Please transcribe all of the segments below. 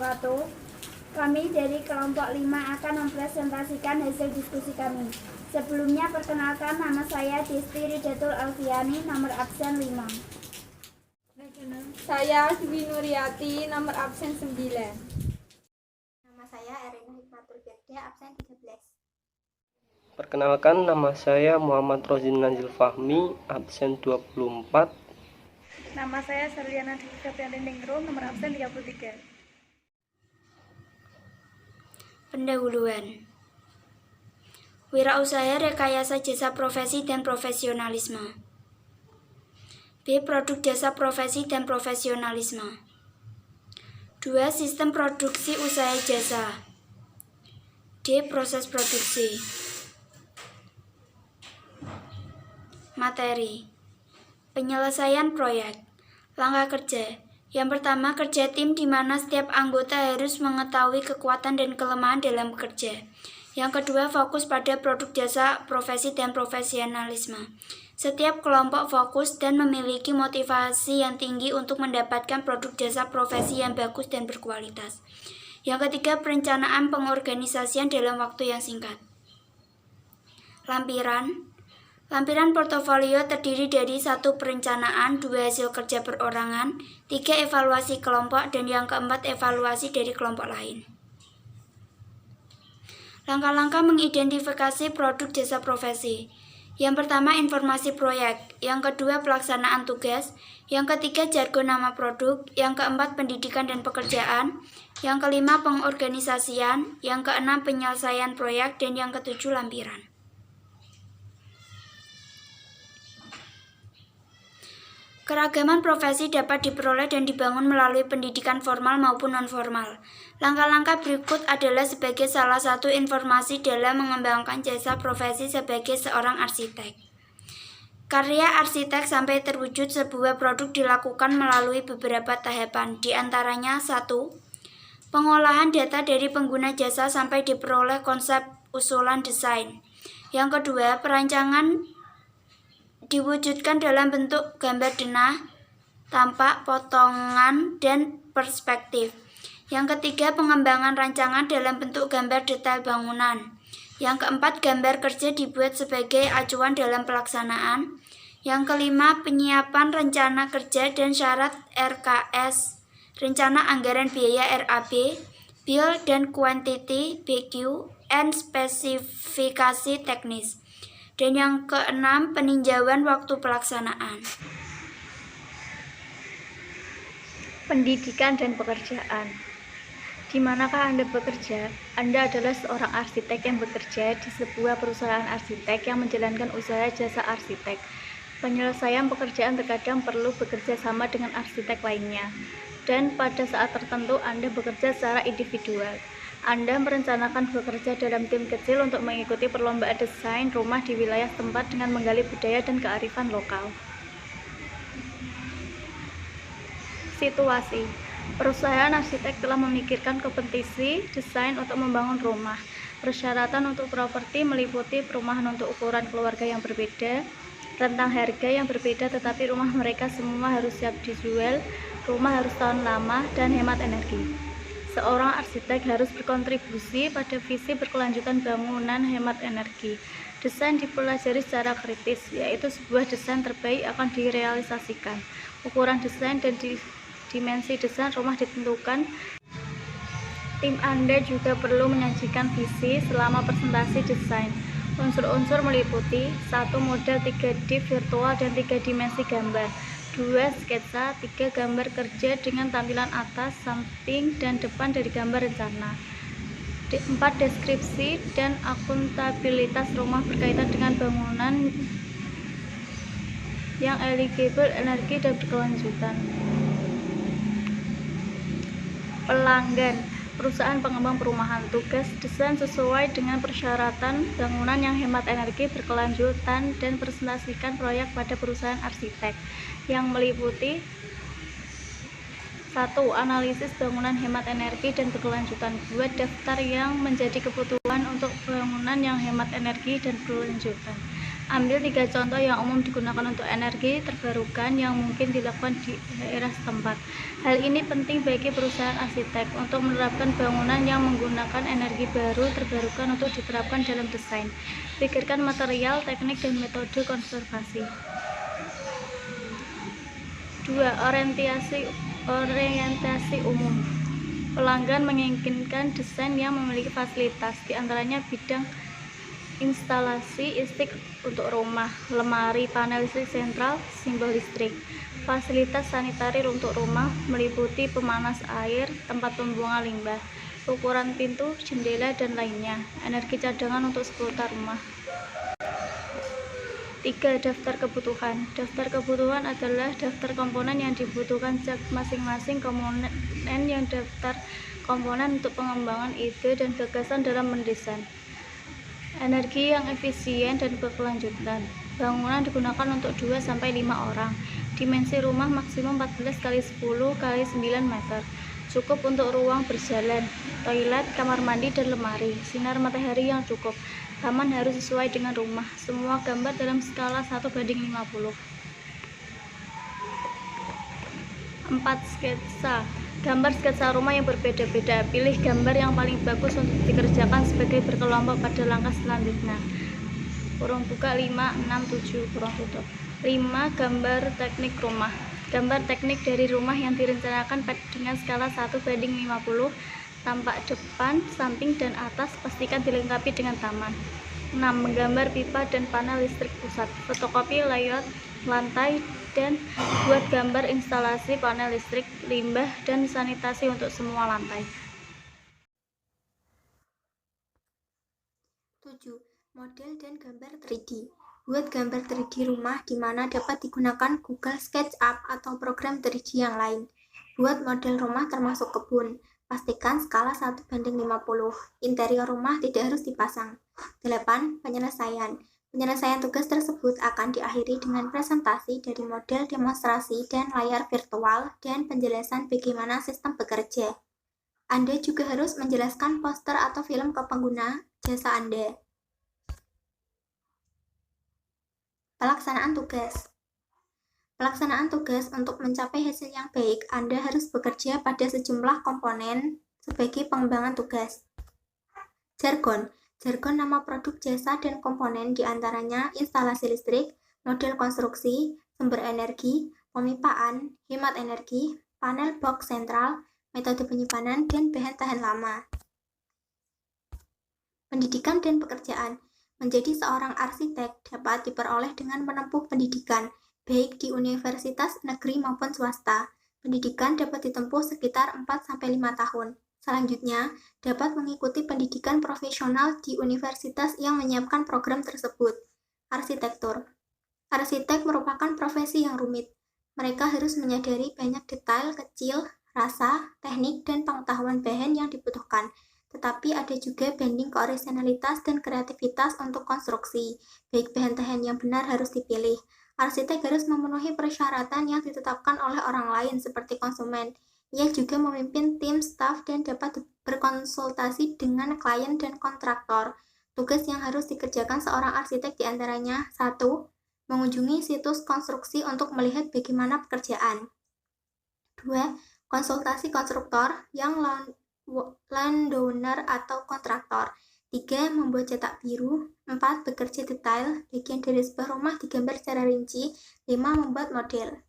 wabarakatuh. Kami dari kelompok 5 akan mempresentasikan hasil diskusi kami. Sebelumnya perkenalkan, nama saya Desti Ridatul Alfiani, nomor absen 5. Saya Dwi Nuriati, nomor absen 9. Nama saya Erina Hikmatul Firda, absen 13. Perkenalkan, nama saya Muhammad Rozin Nazil Fahmi, absen 24. Nama saya Sarliana Diksapian Ningrum, nomor absen 33. Pendahuluan. Wirausaha rekayasa jasa profesi dan profesionalisme. B. Produk jasa profesi dan profesionalisme. 2. Sistem produksi usaha jasa. D. Proses produksi. Materi. Penyelesaian proyek. Langkah kerja. Yang pertama, kerja tim di mana setiap anggota harus mengetahui kekuatan dan kelemahan dalam bekerja. Yang kedua, fokus pada produk jasa profesi dan profesionalisme. Setiap kelompok fokus dan memiliki motivasi yang tinggi untuk mendapatkan produk jasa profesi yang bagus dan berkualitas. Yang ketiga, perencanaan pengorganisasian dalam waktu yang singkat. Lampiran portofolio terdiri dari 1. Perencanaan, 2. Hasil kerja perorangan, 3. Evaluasi kelompok, dan yang keempat, evaluasi dari kelompok lain. Langkah-langkah mengidentifikasi produk jasa profesi. Yang pertama, informasi proyek. Yang kedua, pelaksanaan tugas. Yang ketiga, jargon nama produk. Yang keempat, pendidikan dan pekerjaan. Yang kelima, pengorganisasian. Yang keenam, penyelesaian proyek. Dan yang ketujuh, lampiran. Keragaman profesi dapat diperoleh dan dibangun melalui pendidikan formal maupun non-formal. Langkah-langkah berikut adalah sebagai salah satu informasi dalam mengembangkan jasa profesi sebagai seorang arsitek. Karya arsitek sampai terwujud sebuah produk dilakukan melalui beberapa tahapan, di antaranya 1. Pengolahan data dari pengguna jasa sampai diperoleh konsep usulan desain. Yang kedua, perancangan diwujudkan dalam bentuk gambar denah, tampak, potongan, dan perspektif. Yang ketiga, pengembangan rancangan dalam bentuk gambar detail bangunan. Yang keempat, gambar kerja dibuat sebagai acuan dalam pelaksanaan. Yang kelima, penyiapan rencana kerja dan syarat RKS, rencana anggaran biaya RAB, bill dan quantity BQ, and spesifikasi teknis. Dan yang keenam, peninjauan waktu pelaksanaan. Pendidikan dan pekerjaan. Di manakah Anda bekerja? Anda adalah seorang arsitek yang bekerja di sebuah perusahaan arsitek yang menjalankan usaha jasa arsitek. Penyelesaian pekerjaan terkadang perlu bekerja sama dengan arsitek lainnya. Dan pada saat tertentu Anda bekerja secara individual. Anda merencanakan bekerja dalam tim kecil untuk mengikuti perlombaan desain rumah di wilayah tempat dengan menggali budaya dan kearifan lokal. Situasi. Perusahaan arsitek telah memikirkan kompetisi desain untuk membangun rumah. Persyaratan untuk properti meliputi perumahan untuk ukuran keluarga yang berbeda, rentang harga yang berbeda, tetapi rumah mereka semua harus siap dijual, rumah harus tahan lama, dan hemat energi. Seorang arsitek harus berkontribusi pada visi berkelanjutan bangunan hemat energi. Desain dipelajari secara kritis, yaitu sebuah desain terbaik akan direalisasikan. Ukuran desain dan dimensi desain rumah ditentukan. Tim Anda juga perlu menyajikan visi selama presentasi desain. Unsur-unsur meliputi 1. Model 3D virtual dan 3 dimensi gambar, 2. Sketsa, 3. Gambar kerja dengan tampilan atas, samping, dan depan dari gambar rencana, 4. Deskripsi dan akuntabilitas rumah berkaitan dengan bangunan yang eligible, energi, dan berkelanjutan. Pelanggan. Perusahaan pengembang perumahan. Tugas desain sesuai dengan persyaratan bangunan yang hemat energi, berkelanjutan, dan presentasikan proyek pada perusahaan arsitek yang meliputi 1. Analisis bangunan hemat energi dan berkelanjutan, 2. Daftar yang menjadi kebutuhan untuk bangunan yang hemat energi dan berkelanjutan, Ambil 3 contoh yang umum digunakan untuk energi terbarukan yang mungkin dilakukan di daerah setempat. Hal ini penting bagi perusahaan arsitek untuk menerapkan bangunan yang menggunakan energi baru terbarukan untuk diterapkan dalam desain. Pikirkan material, teknik, dan metode konservasi. 2. Orientasi umum. Pelanggan menginginkan desain yang memiliki fasilitas, diantaranya bidang instalasi listrik untuk rumah, lemari, panel listrik sentral, simbol listrik, fasilitas sanitari untuk rumah meliputi pemanas air, tempat pembuangan limbah, ukuran pintu, jendela, dan lainnya, energi cadangan untuk seputar rumah. 3. Daftar kebutuhan. Daftar kebutuhan adalah daftar komponen yang dibutuhkan masing-masing komponen yang daftar komponen untuk pengembangan ide dan gagasan dalam mendesain. Energi yang efisien dan berkelanjutan. Bangunan digunakan untuk 2-5 orang. Dimensi rumah maksimum 14x10x9 meter. Cukup untuk ruang berjalan, toilet, kamar mandi, dan lemari. Sinar matahari yang cukup. Taman harus sesuai dengan rumah. Semua gambar dalam skala 1:50. 4. Sketsa. Gambar sketsa rumah yang berbeda-beda. Pilih gambar yang paling bagus untuk dikerjakan sebagai berkelompok pada langkah selanjutnya. Kurung buka 5, 6, 7, kurung tutup. 5. Gambar teknik rumah. Gambar teknik dari rumah yang direncanakan dengan skala 1:50. Tampak depan, samping, dan atas. Pastikan dilengkapi dengan taman. 6. Menggambar pipa dan panel listrik pusat. Fotokopi layout lantai dan buat gambar instalasi panel listrik, limbah, dan sanitasi untuk semua lantai. 7. Model dan gambar 3D. Buat gambar 3D rumah di mana dapat digunakan Google SketchUp atau program 3D yang lain. Buat model rumah termasuk kebun. Pastikan skala 1:50. Interior rumah tidak harus dipasang. 8. Penyelesaian. Penyelesaian tugas tersebut akan diakhiri dengan presentasi dari model demonstrasi dan layar virtual dan penjelasan bagaimana sistem bekerja. Anda juga harus menjelaskan poster atau film ke pengguna jasa Anda. Pelaksanaan tugas. Pelaksanaan tugas untuk mencapai hasil yang baik, Anda harus bekerja pada sejumlah komponen sebagai pengembangan tugas. Jargon. Jargon nama produk jasa dan komponen diantaranya instalasi listrik, model konstruksi, sumber energi, pemipaan, hemat energi, panel box sentral, metode penyimpanan, dan bahan tahan lama. Pendidikan dan pekerjaan. Menjadi seorang arsitek dapat diperoleh dengan menempuh pendidikan, baik di universitas negeri maupun swasta. Pendidikan dapat ditempuh sekitar 4-5 tahun. Selanjutnya, dapat mengikuti pendidikan profesional di universitas yang menyiapkan program tersebut. Arsitektur. Arsitek merupakan profesi yang rumit. Mereka harus menyadari banyak detail kecil, rasa, teknik, dan pengetahuan bahan yang dibutuhkan. Tetapi ada juga banding keorisinalitas dan kreativitas untuk konstruksi. Baik bahan tahan yang benar harus dipilih. Arsitek harus memenuhi persyaratan yang ditetapkan oleh orang lain seperti konsumen. Ia juga memimpin tim staf dan dapat berkonsultasi dengan klien dan kontraktor. Tugas yang harus dikerjakan seorang arsitek diantaranya 1. Mengunjungi situs konstruksi untuk melihat bagaimana pekerjaan. 2. Konsultasi konstruktor yang landowner atau kontraktor. 3. Membuat cetak biru. 4. Bekerja detail, bagian dari sebuah rumah digambar secara rinci. 5. Membuat model.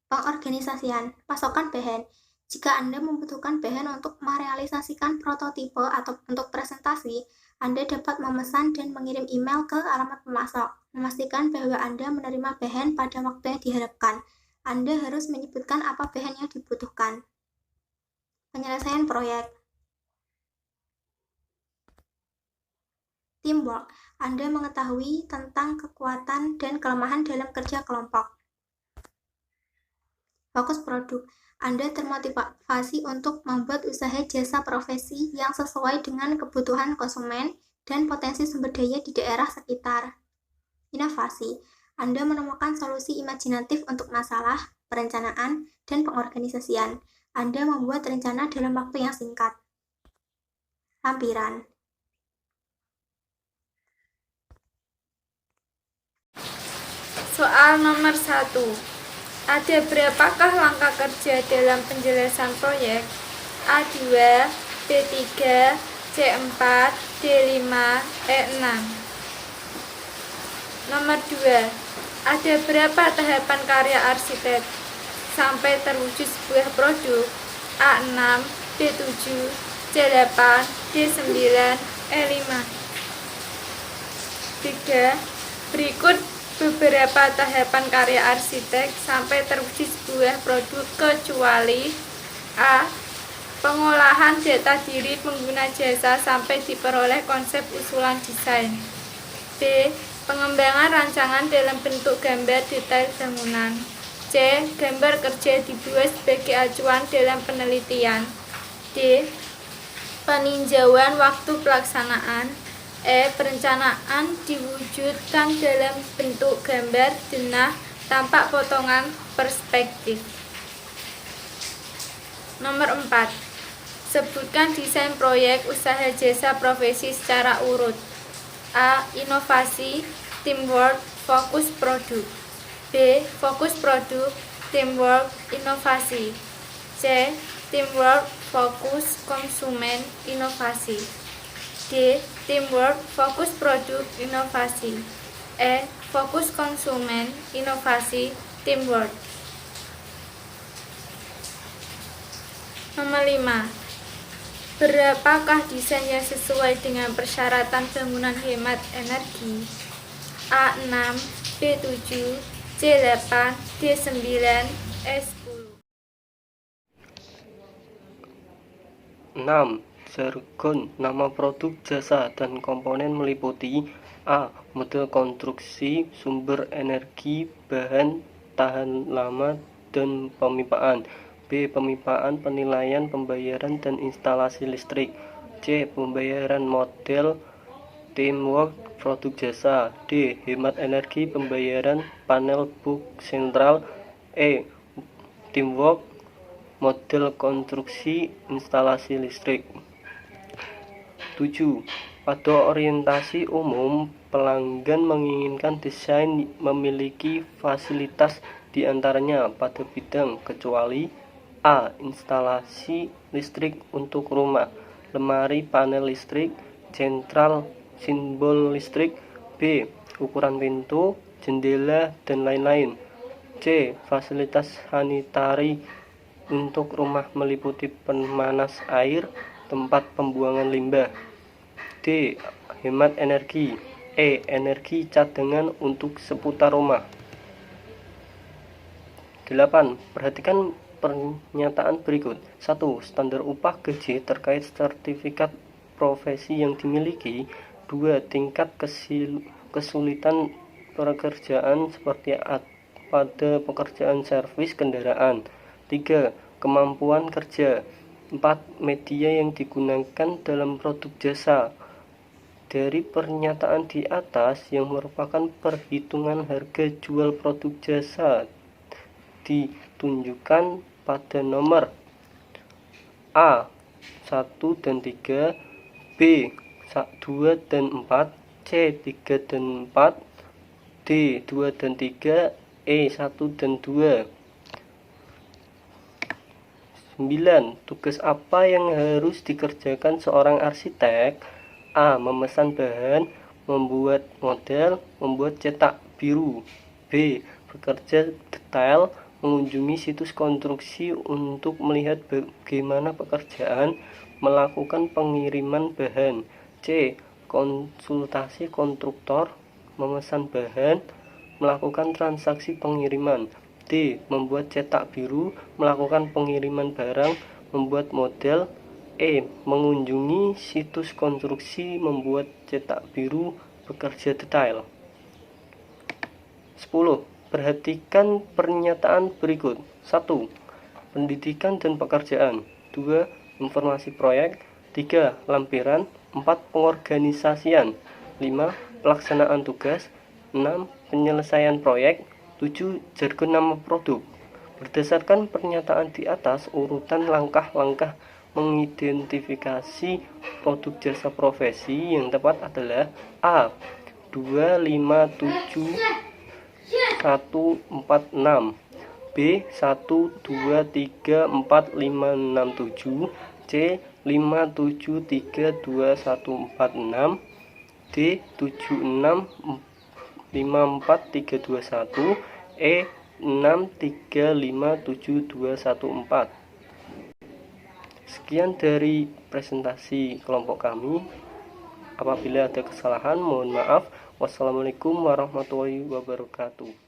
Pengorganisasian, pasokan bahan. Jika Anda membutuhkan bahan untuk merealisasikan prototipe atau untuk presentasi, Anda dapat memesan dan mengirim email ke alamat pemasok. Memastikan bahwa Anda menerima bahan pada waktu yang diharapkan. Anda harus menyebutkan apa bahan yang dibutuhkan. Penyelesaian proyek. Teamwork. Anda mengetahui tentang kekuatan dan kelemahan dalam kerja kelompok. Fokus produk. Anda termotivasi untuk membuat usaha jasa profesi yang sesuai dengan kebutuhan konsumen dan potensi sumber daya di daerah sekitar. Inovasi. Anda menemukan solusi imajinatif untuk masalah, perencanaan, dan pengorganisasian. Anda membuat rencana dalam waktu yang singkat. Lampiran. Soal nomor 1. Ada berapakah langkah kerja dalam penjelasan proyek? A2, B3, C4, D5, E6. Nomor 2. Ada berapa tahapan karya arsitek sampai terwujud sebuah produk? A6, B7, C8, D9, E5. 3. Berikut beberapa tahapan karya arsitek sampai terwujud sebuah produk kecuali A. Pengolahan data diri pengguna jasa sampai diperoleh konsep usulan desain. B. Pengembangan rancangan dalam bentuk gambar detail bangunan. C. Gambar kerja dibuat sebagai acuan dalam penelitian. D. Peninjauan waktu pelaksanaan. E. Perencanaan diwujudkan dalam bentuk gambar denah tampak potongan perspektif. Nomor 4. Sebutkan desain proyek usaha jasa profesi secara urut. A. Inovasi, teamwork, fokus produk. B. Fokus produk, teamwork, inovasi. C. Teamwork, fokus konsumen, inovasi. D. Teamwork, fokus produk, inovasi. E. Fokus konsumen, inovasi, teamwork. Nomor 5. Berapakah desain yang sesuai dengan persyaratan bangunan hemat energi? A6, B7, C8, D9, E10. 6. Jargon nama produk, jasa, dan komponen meliputi A. Model konstruksi, sumber energi, bahan tahan lama, dan pemipaan. B. Pemipaan, penilaian, pembayaran, dan instalasi listrik. C. Pembayaran model, teamwork, produk jasa. D. Hemat energi, pembayaran, panel book sentral. E. Teamwork, model konstruksi, instalasi listrik. 7. Pada orientasi umum, pelanggan menginginkan desain memiliki fasilitas diantaranya pada bidang kecuali A. Instalasi listrik untuk rumah, lemari panel listrik, sentral simbol listrik. B. Ukuran pintu, jendela, dan lain-lain. C. Fasilitas sanitari untuk rumah meliputi pemanas air, tempat pembuangan limbah. D. Hemat energi. E. Energi cadangan untuk seputar rumah. 8. Perhatikan pernyataan berikut. 1. Standar upah gaji terkait sertifikat profesi yang dimiliki. 2. Tingkat kesulitan pekerjaan seperti pada pekerjaan servis kendaraan. 3. Kemampuan kerja. 4. Media yang digunakan dalam produk jasa. Dari pernyataan di atas yang merupakan perhitungan harga jual produk jasa ditunjukkan pada nomor A. 1 dan 3, B. 2 dan 4, C. 3 dan 4, D. 2 dan 3, E. 1 dan 2. 9. Tugas apa yang harus dikerjakan seorang arsitek? A. Memesan bahan, membuat model, membuat cetak biru. B. Bekerja detail, mengunjungi situs konstruksi untuk melihat bagaimana pekerjaan, melakukan pengiriman bahan. C. Konsultasi kontraktor, memesan bahan, melakukan transaksi pengiriman. D. Membuat cetak biru, melakukan pengiriman barang, membuat model. E. Mengunjungi situs konstruksi, membuat cetak biru, bekerja detail. 10. Perhatikan pernyataan berikut. 1. Pendidikan dan pekerjaan. 2. Informasi proyek. 3. Lampiran. 4. Pengorganisasian. 5. Pelaksanaan tugas. 6. Penyelesaian proyek. 7. Jargon nama produk. Berdasarkan pernyataan di atas, urutan langkah-langkah mengidentifikasi produk jasa profesi yang tepat adalah A. 2, 5, 7, 146, B 1234567, C 573246, D 7654321, E 6357214. Sekian dari presentasi kelompok kami. Apabila ada kesalahan, mohon maaf. Wassalamualaikum warahmatullahi wabarakatuh.